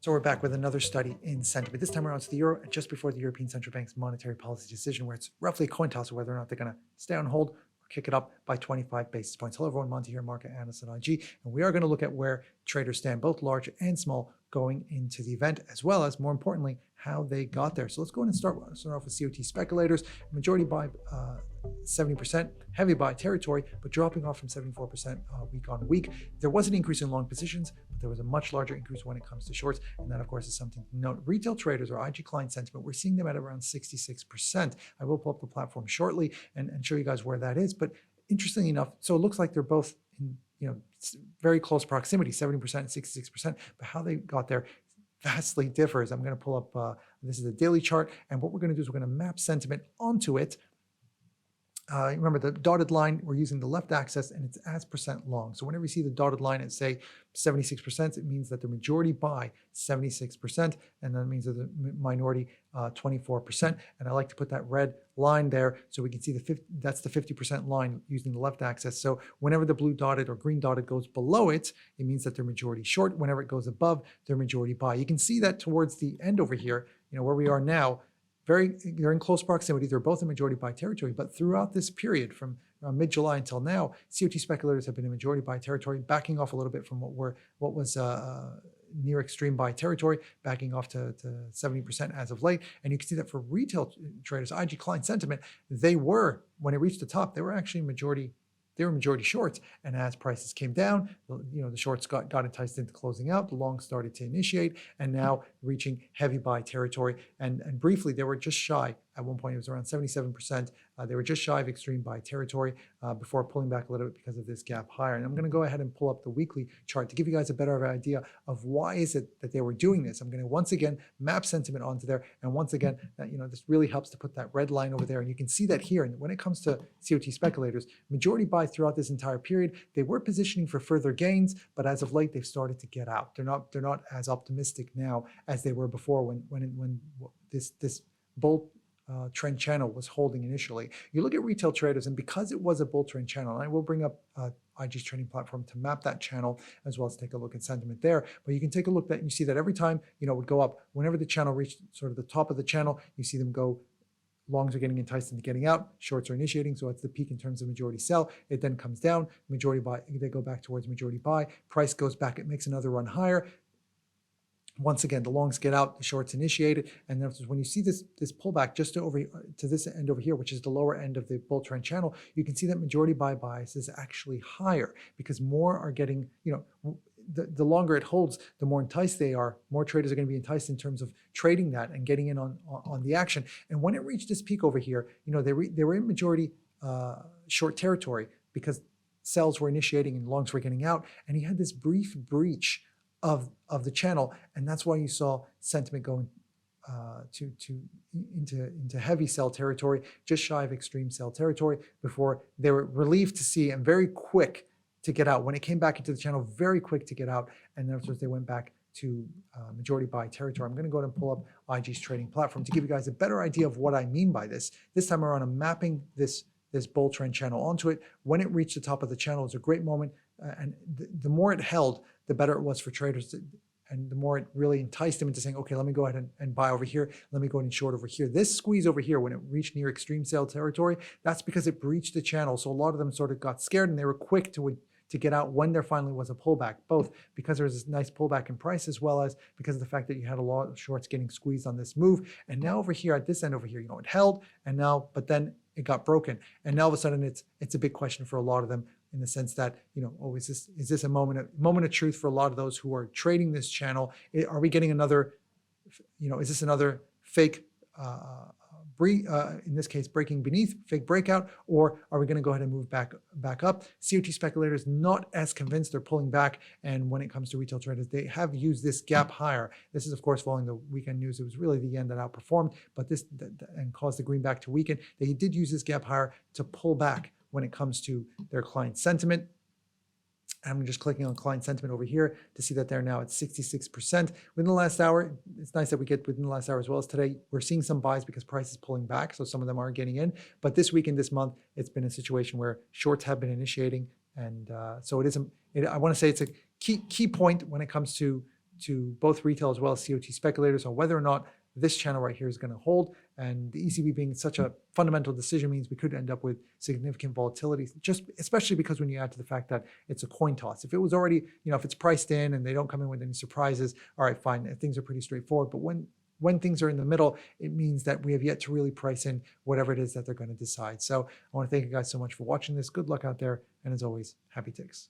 So we're back with another study in sentiment. This time around, it's the euro, just before the European Central Bank's monetary policy decision, where it's roughly a coin toss of whether or not they're going to stay on hold or kick it up by 25 basis points. Hello, everyone. Monte here, market analyst at IG, and we are going to look at where traders stand, both large and small, going into the event, as well as, more importantly, how they got there. So let's go ahead and start off with COT speculators. Majority buy 70%, heavy buy territory, but dropping off from 74% week on week. There was an increase in long positions, but there was a much larger increase when it comes to shorts. And that, of course, is something to note. Retail traders or IG client sentiment, we're seeing them at around 66%. I will pull up the platform shortly and show you guys where that is. But interestingly enough, so it looks like they're both in very close proximity, 70% and 66%, but how they got there vastly differs. I'm going to pull up, this is a daily chart, and what we're going to do is we're going to map sentiment onto it. Remember the dotted line, we're using the left axis and it's as percent long. So whenever you see the dotted line at say 76%, it means that the majority buy 76%, and that means that the minority 24%. And I like to put that red line there so we can see that's the 50% line using the left axis. So whenever the blue dotted or green dotted goes below it, it means that they're majority short. Whenever it goes above, they're majority buy. You can see that towards the end over here, where we are now, they're in close proximity. They're both in majority buy territory, but throughout this period from mid-July until now, COT speculators have been in majority buy territory, backing off a little bit from what was near extreme buy territory, backing off to 70% as of late. And you can see that for retail traders, IG client sentiment, they were, when it reached the top, they were actually majority shorts. And as prices came down, the shorts got enticed into closing out, the longs started to initiate, and now reaching heavy buy territory. And briefly, they were just shy. At one point, it was around 77%. They were just shy of extreme buy territory before pulling back a little bit because of this gap higher. And I'm going to go ahead and pull up the weekly chart to give you guys a better idea of why is it that they were doing this. I'm going to once again map sentiment onto there. And once again, this really helps to put that red line over there. And you can see that here. And when it comes to COT speculators, majority buy throughout this entire period, they were positioning for further gains, but as of late, they've started to get out. They're not as optimistic now as they were before when this bull trend channel was holding initially. You look at retail traders, and because it was a bull trend channel, and I will bring up IG's trading platform to map that channel as well as take a look at sentiment there. But you can take a look at and you see that every time it would go up, whenever the channel reached sort of the top of the channel, you see them go. Longs are getting enticed into getting out, shorts are initiating, so it's the peak in terms of majority sell. It then comes down, majority buy, they go back towards majority buy, price goes back, it makes another run higher. Once again, the longs get out, the shorts initiated, and then when you see this pullback just to this end over here, which is the lower end of the bull trend channel, you can see that majority buy bias is actually higher because more are getting, the longer it holds, the more enticed they are. More traders are going to be enticed in terms of trading that and getting in on the action. And when it reached this peak over here, they were in majority short territory because sells were initiating and longs were getting out, and he had this brief breach of the channel, and that's why you saw sentiment going into heavy sell territory, just shy of extreme sell territory, before they were relieved to see and very quick to get out. When it came back into the channel, very quick to get out, and then afterwards they went back to majority buy territory. I'm going to go ahead and pull up IG's trading platform to give you guys a better idea of what I mean by this. This time around, I'm mapping this bull trend channel onto it. When it reached the top of the channel, it was a great moment, and the more it held, the better it was for traders, and the more it really enticed them into saying, okay, let me go ahead and buy over here, let me go ahead and short over here. This squeeze over here, when it reached near extreme sale territory, that's because it breached the channel. So a lot of them sort of got scared, and they were quick to get out when there finally was a pullback, both because there was this nice pullback in price, as well as because of the fact that you had a lot of shorts getting squeezed on this move. And now over here, at this end over here, it held, and now, but then it got broken. And now all of a sudden it's a big question for a lot of them, in the sense that, is this a moment of truth for a lot of those who are trading this channel? Are we getting another, is this another fake, in this case, breaking beneath, fake breakout, or are we going to go ahead and move back up? COT speculators not as convinced, they're pulling back. And when it comes to retail traders, they have used this gap higher. This is, of course, following the weekend news. It was really the yen that outperformed, but and caused the greenback to weaken. They did use this gap higher to pull back when it comes to their client sentiment. I'm just clicking on client sentiment over here to see that they're now at 66%. Within the last hour, it's nice that we get within the last hour as well as today. We're seeing some buys because price is pulling back, so some of them are getting in. But this week and this month, it's been a situation where shorts have been initiating. And so I want to say it's a key point when it comes to to both retail as well as COT speculators on whether or not this channel right here is going to hold. And the ECB being such a fundamental decision means we could end up with significant volatility, just especially because when you add to the fact that it's a coin toss. If it was already, if it's priced in and they don't come in with any surprises, all right, fine, things are pretty straightforward. But when things are in the middle, it means that we have yet to really price in whatever it is that they're going to decide. So I want to thank you guys so much for watching this. Good luck out there. And as always, happy ticks.